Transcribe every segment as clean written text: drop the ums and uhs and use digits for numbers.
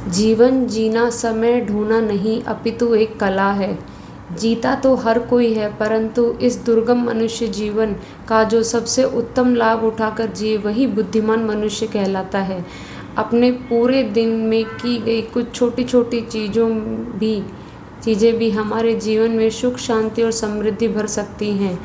जीवन जीना समय ढूंढना नहीं अपितु एक कला है। जीता तो हर कोई है, परंतु इस दुर्गम मनुष्य जीवन का जो सबसे उत्तम लाभ उठाकर जिए वही बुद्धिमान मनुष्य कहलाता है। अपने पूरे दिन में की गई कुछ छोटी छोटी चीज़ें भी हमारे जीवन में सुख शांति और समृद्धि भर सकती हैं।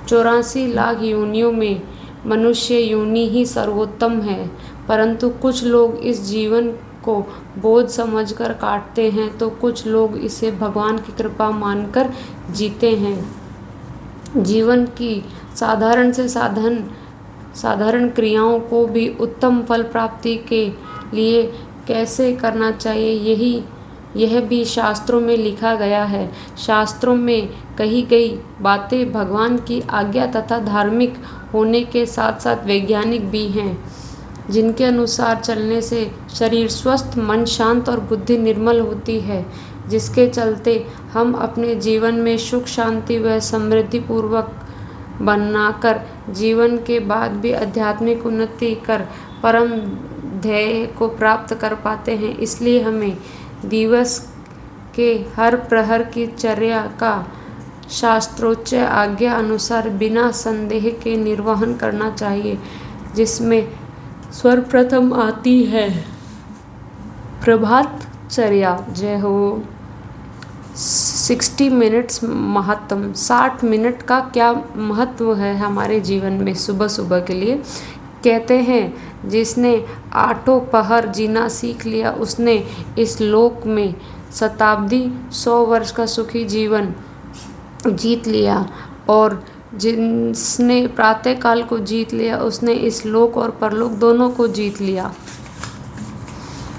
84 लाख योनियों में मनुष्य योनि ही सर्वोत्तम है, परंतु कुछ लोग इस जीवन को बोझ समझकर काटते हैं तो कुछ लोग इसे भगवान की कृपा मानकर जीते हैं। जीवन की साधारण से साधारण क्रियाओं को भी उत्तम फल प्राप्ति के लिए कैसे करना चाहिए यह भी शास्त्रों में लिखा गया है। शास्त्रों में कही गई बातें भगवान की आज्ञा तथा धार्मिक होने के साथ साथ वैज्ञानिक भी हैं, जिनके अनुसार चलने से शरीर स्वस्थ, मन शांत और बुद्धि निर्मल होती है, जिसके चलते हम अपने जीवन में सुख शांति व समृद्धि पूर्वक बनाकर जीवन के बाद भी आध्यात्मिक उन्नति कर परम ध्येय को प्राप्त कर पाते हैं। इसलिए हमें दिवस के हर प्रहर की चर्या का शास्त्रोच्च आज्ञा अनुसार बिना संदेह के निर्वहन करना चाहिए, जिसमें सर्वप्रथम आती है प्रभात चर्या। जय हो। 60 मिनट्स महत्तम, 60 मिनट का क्या महत्व है हमारे जीवन में सुबह सुबह के लिए। कहते हैं जिसने 8 पहर जीना सीख लिया उसने इस लोक में शताब्दी 100 वर्ष का सुखी जीवन जीत लिया, और जिसने प्रातः काल को जीत लिया उसने इस लोक और परलोक दोनों को जीत लिया।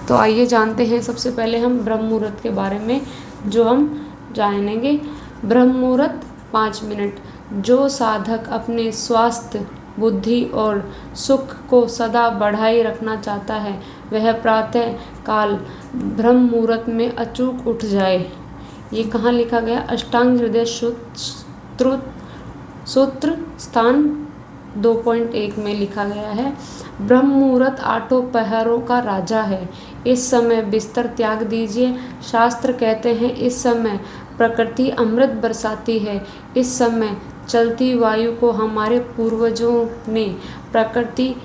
तो आइए जानते हैं सबसे पहले हम ब्रह्म मुहूर्त के बारे में, जो हम जानेंगे। ब्रह्म मुहूर्त 5 मिनट। जो साधक अपने स्वास्थ्य, बुद्धि और सुख को सदा बढ़ाए रखना चाहता है वह प्रातः काल ब्रह्म मुहूर्त में अचूक उठ जाए। ये कहाँ लिखा गया? अष्टांग हृदय सूत्र स्थान 2.1 में लिखा गया है। ब्रह्म मुहूर्त 8 पहरों का राजा है। इस समय बिस्तर त्याग दीजिए। शास्त्र कहते हैं इस समय प्रकृति अमृत बरसाती है। इस समय चलती वायु को हमारे पूर्वजों ने प्रकृति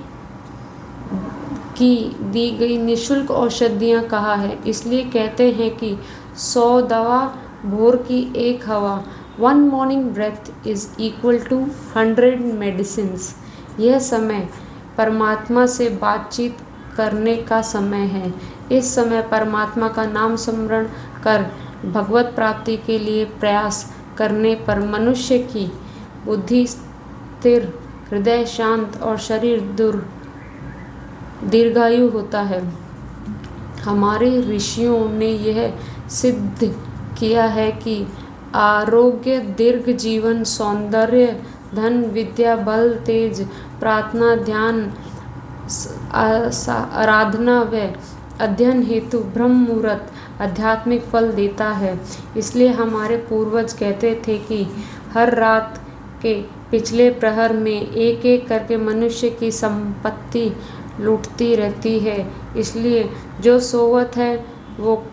की दी गई निःशुल्क औषधियाँ कहा है। इसलिए कहते हैं कि 100 दवा भोर की 1 हवा, 1 morning breath is equal to 100 medicines. यह समय परमात्मा से बातचीत करने का समय है। इस समय परमात्मा का नाम स्मरण कर भगवत प्राप्ति के लिए प्रयास करने पर मनुष्य की बुद्धि स्थिर, हृदय शांत और शरीर दीर्घायु होता है। हमारे ऋषियों ने यह सिद्ध किया है कि आरोग्य, दीर्घ जीवन, सौंदर्य, धन, विद्या, बल, तेज, प्रार्थना, ध्यान, आराधना व अध्ययन हेतु ब्रह्म मुहूर्त आध्यात्मिक फल देता है। इसलिए हमारे पूर्वज कहते थे कि हर रात के पिछले प्रहर में एक एक करके मनुष्य की संपत्ति लूटती रहती है। इसलिए जो सोवत है वो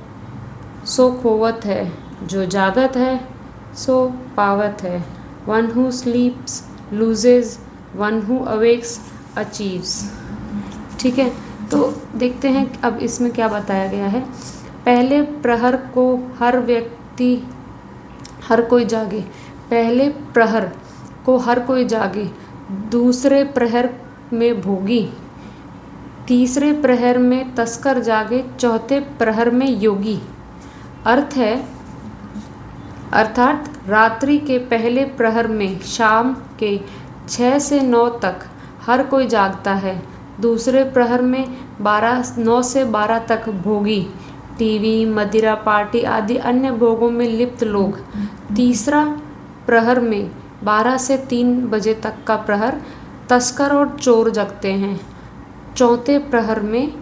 सो खोवत है, जो जागत है सो पावत है। One who स्लीप्स loses, one who awakes achieves. ठीक है, तो देखते हैं अब इसमें क्या बताया गया है। पहले प्रहर को हर कोई जागे। पहले प्रहर को हर कोई जागे, दूसरे प्रहर में भोगी, तीसरे प्रहर में तस्कर जागे, चौथे प्रहर में योगी। अर्थात रात्रि के पहले प्रहर में शाम के 6 से 9 तक हर कोई जागता है। दूसरे प्रहर में 9 से 12 तक भोगी, टीवी, मदिरा, पार्टी आदि अन्य भोगों में लिप्त लोग। तीसरा प्रहर में 12 से 3 बजे तक का प्रहर तस्कर और चोर जगते हैं। चौथे प्रहर में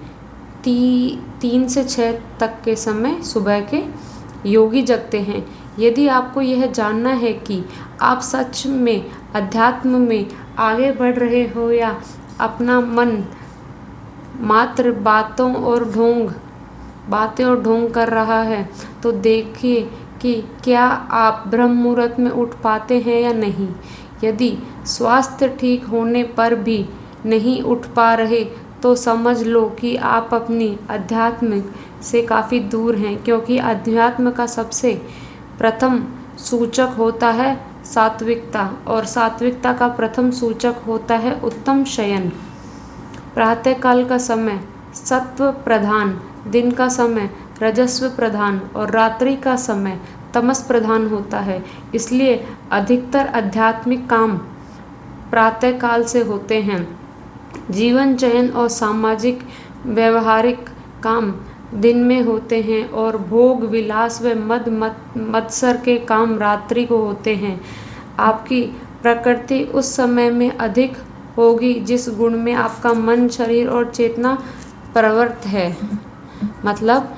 3 से 6 तक के समय सुबह के योगी जगते हैं। यदि आपको यह जानना है कि आप सच में अध्यात्म में आगे बढ़ रहे हो या अपना मन मात्र बातों और ढोंग बातें और ढोंग कर रहा है तो देखिए कि क्या आप ब्रह्म मुहूर्त में उठ पाते हैं या नहीं। यदि स्वास्थ्य ठीक होने पर भी नहीं उठ पा रहे तो समझ लो कि आप अपनी अध्यात्म से काफ़ी दूर हैं, क्योंकि अध्यात्म का सबसे प्रथम सूचक होता है सात्विकता, और सात्विकता का प्रथम सूचक होता है उत्तम शयन। प्रातःकाल का समय सत्व प्रधान, दिन का समय रजस्व प्रधान और रात्रि का समय तमस प्रधान होता है। इसलिए अधिकतर आध्यात्मिक काम प्रातःकाल से होते हैं। जीवन चयन और सामाजिक व्यवहारिक काम दिन में होते हैं और भोग विलास व मत्सर के काम रात्रि को होते हैं। आपकी प्रकृति उस समय में अधिक होगी जिस गुण में आपका मन, शरीर और चेतना प्रवृत्त है। मतलब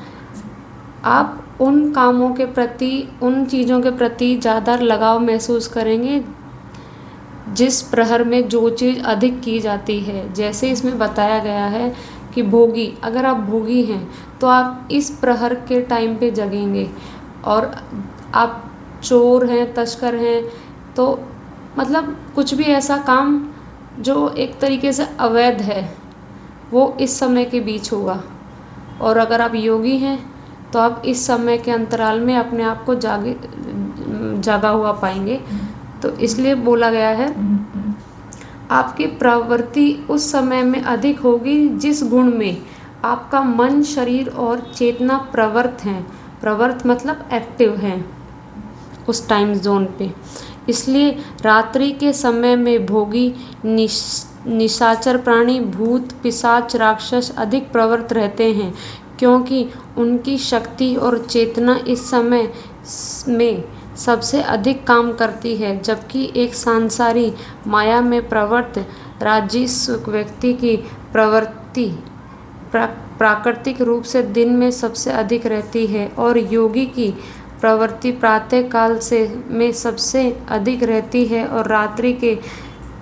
आप उन कामों के प्रति, उन चीज़ों के प्रति ज़्यादा लगाव महसूस करेंगे जिस प्रहर में जो चीज़ अधिक की जाती है। जैसे इसमें बताया गया है कि भोगी, अगर आप भोगी हैं तो आप इस प्रहर के टाइम पे जगेंगे, और आप चोर हैं, तस्कर हैं, तो मतलब कुछ भी ऐसा काम जो एक तरीके से अवैध है वो इस समय के बीच होगा। और अगर आप योगी हैं तो आप इस समय के अंतराल में अपने आप को जागा हुआ पाएंगे। तो इसलिए बोला गया है आपकी प्रवृत्ति उस समय में अधिक होगी जिस गुण में आपका मन, शरीर और चेतना प्रवृत्त हैं। प्रवृत्त मतलब एक्टिव हैं उस टाइम जोन पे। इसलिए रात्रि के समय में भोगी, निशाचर प्राणी, भूत, पिशाच, राक्षस अधिक प्रवृत्त रहते हैं, क्योंकि उनकी शक्ति और चेतना इस समय में सबसे अधिक काम करती है। जबकि एक सांसारी माया में प्रवृत्त राजसिक व्यक्ति की प्रवृत्ति प्राकृतिक रूप से दिन में सबसे अधिक रहती है, और योगी की प्रवृत्ति प्रातः काल में सबसे अधिक रहती है और रात्रि के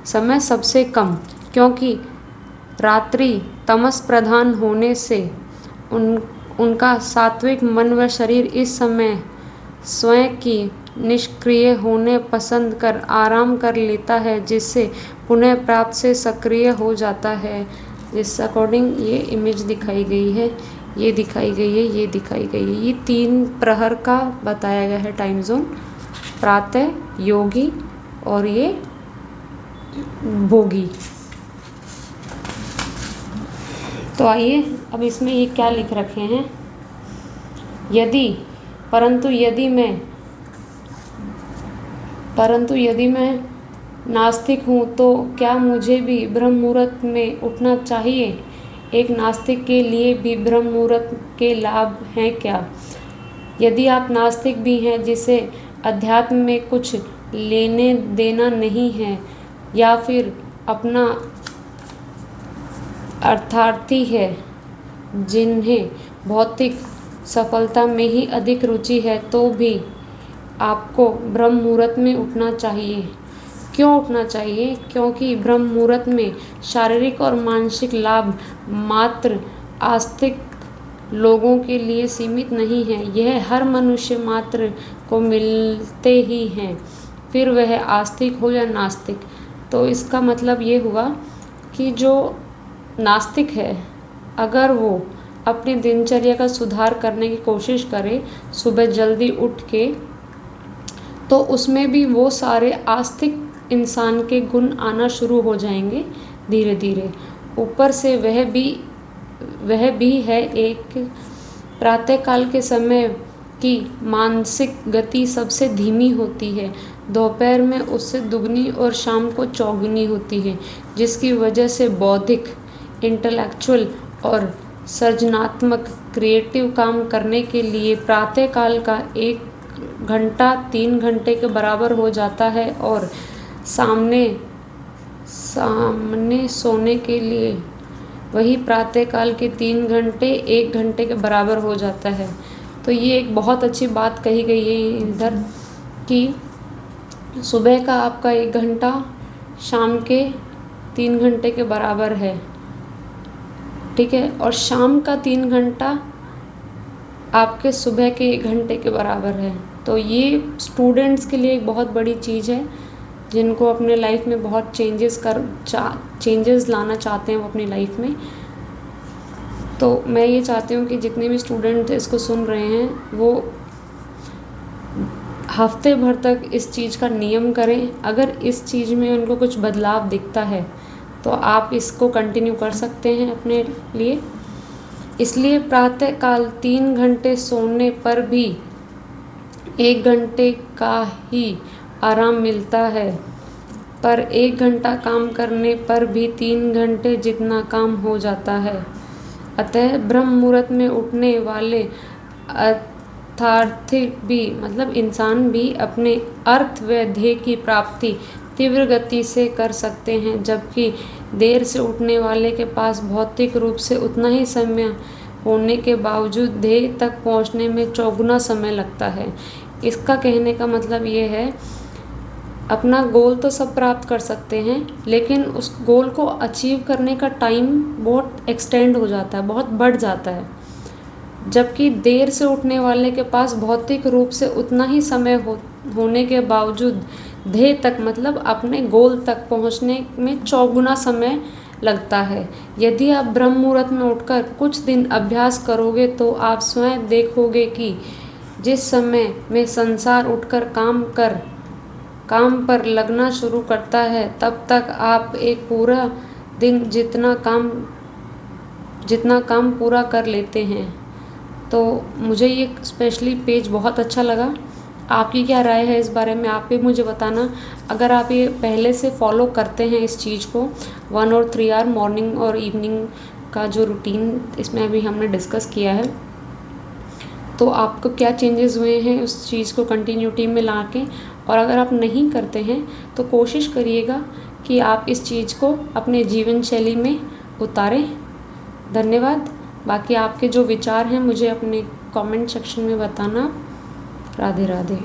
समय सबसे कम, क्योंकि रात्रि तमस प्रधान होने से उनका सात्विक मन व शरीर इस समय स्वयं की निष्क्रिय होने पसंद कर आराम कर लेता है, जिससे पुनः प्राप्त से सक्रिय हो जाता है। जिस अकॉर्डिंग ये इमेज दिखाई गई है, ये दिखाई गई है, ये दिखाई गई है। ये 3 प्रहर का बताया गया है टाइम जोन, प्रातः, योगी और ये भोगी। तो आइए अब इसमें ये क्या लिख रखे हैं, परंतु यदि मैं नास्तिक हूँ तो क्या मुझे भी ब्रह्म मुहूर्त में उठना चाहिए? एक नास्तिक के लिए भी ब्रह्म मुहूर्त के लाभ हैं क्या? यदि आप नास्तिक भी हैं, जिसे अध्यात्म में कुछ लेने देना नहीं है, या फिर अपना अर्थार्थी है, जिन्हें भौतिक सफलता में ही अधिक रुचि है, तो भी आपको ब्रह्म मुहूर्त में उठना चाहिए। क्यों उठना चाहिए? क्योंकि ब्रह्म मुहूर्त में शारीरिक और मानसिक लाभ मात्र आस्तिक लोगों के लिए सीमित नहीं है, यह हर मनुष्य मात्र को मिलते ही हैं, फिर वह आस्तिक हो या नास्तिक। तो इसका मतलब ये हुआ कि जो नास्तिक है, अगर वो अपनी दिनचर्या का सुधार करने की कोशिश करे, सुबह जल्दी उठ के, तो उसमें भी वो सारे आस्तिक इंसान के गुण आना शुरू हो जाएंगे धीरे धीरे। ऊपर से वह भी है एक प्रातःकाल के समय की मानसिक गति सबसे धीमी होती है, दोपहर में उससे दुगनी और शाम को चौगुनी होती है, जिसकी वजह से बौद्धिक, इंटेलेक्चुअल और सृजनात्मक क्रिएटिव काम करने के लिए प्रातःकाल का 1 घंटा 3 घंटे के बराबर हो जाता है, और सामने सोने के लिए वही प्रातःकाल के 3 घंटे 1 घंटे के बराबर हो जाता है। तो ये एक बहुत अच्छी बात कही गई है इधर कि सुबह का आपका 1 घंटा शाम के 3 घंटे के बराबर है, ठीक है, और शाम का 3 घंटा आपके सुबह के 1 घंटे के बराबर है। तो ये स्टूडेंट्स के लिए एक बहुत बड़ी चीज़ है, जिनको अपने लाइफ में बहुत चेंजेस लाना चाहते हैं वो अपनी लाइफ में। तो मैं ये चाहती हूँ कि जितने भी स्टूडेंट इसको सुन रहे हैं वो हफ्ते भर तक इस चीज़ का नियम करें। अगर इस चीज़ में उनको कुछ बदलाव दिखता है तो आप इसको कंटिन्यू कर सकते हैं अपने लिए। इसलिए प्रातःकाल 3 घंटे सोने पर भी 1 घंटे का ही आराम मिलता है, पर 1 घंटा काम करने पर भी 3 घंटे जितना काम हो जाता है। अतः ब्रह्म मुहूर्त में उठने वाले अर्थार्थी भी मतलब इंसान भी अपने अर्थ व ध्येय की प्राप्ति तीव्र गति से कर सकते हैं, जबकि देर से उठने वाले के पास भौतिक रूप से उतना ही समय होने के बावजूद ध्येय तक पहुंचने में चौगुना समय लगता है। इसका कहने का मतलब ये है, अपना गोल तो सब प्राप्त कर सकते हैं, लेकिन उस गोल को अचीव करने का टाइम बहुत एक्सटेंड हो जाता है, बहुत बढ़ जाता है। जबकि देर से उठने वाले के पास भौतिक रूप से उतना ही समय होने के बावजूद ध्येय तक मतलब अपने गोल तक पहुंचने में चौगुना समय लगता है। यदि आप ब्रह्म मुहूर्त में उठकर कुछ दिन अभ्यास करोगे तो आप स्वयं देखोगे कि जिस समय में संसार उठकर काम पर लगना शुरू करता है, तब तक आप एक पूरा दिन जितना काम पूरा कर लेते हैं। तो मुझे ये स्पेशली पेज बहुत अच्छा लगा। आपकी क्या राय है इस बारे में, आप भी मुझे बताना। अगर आप ये पहले से फॉलो करते हैं इस चीज़ को, 1 और 3 आवर मॉर्निंग और इवनिंग का जो रूटीन इसमें अभी हमने डिस्कस किया है, तो आपको क्या चेंजेस हुए हैं उस चीज़ को कंटिन्यूटी में ला के। और अगर आप नहीं करते हैं तो कोशिश करिएगा कि आप इस चीज़ को अपने जीवन शैली में उतारें। धन्यवाद। बाकी आपके जो विचार हैं मुझे अपने कमेंट सेक्शन में बताना। राधे राधे।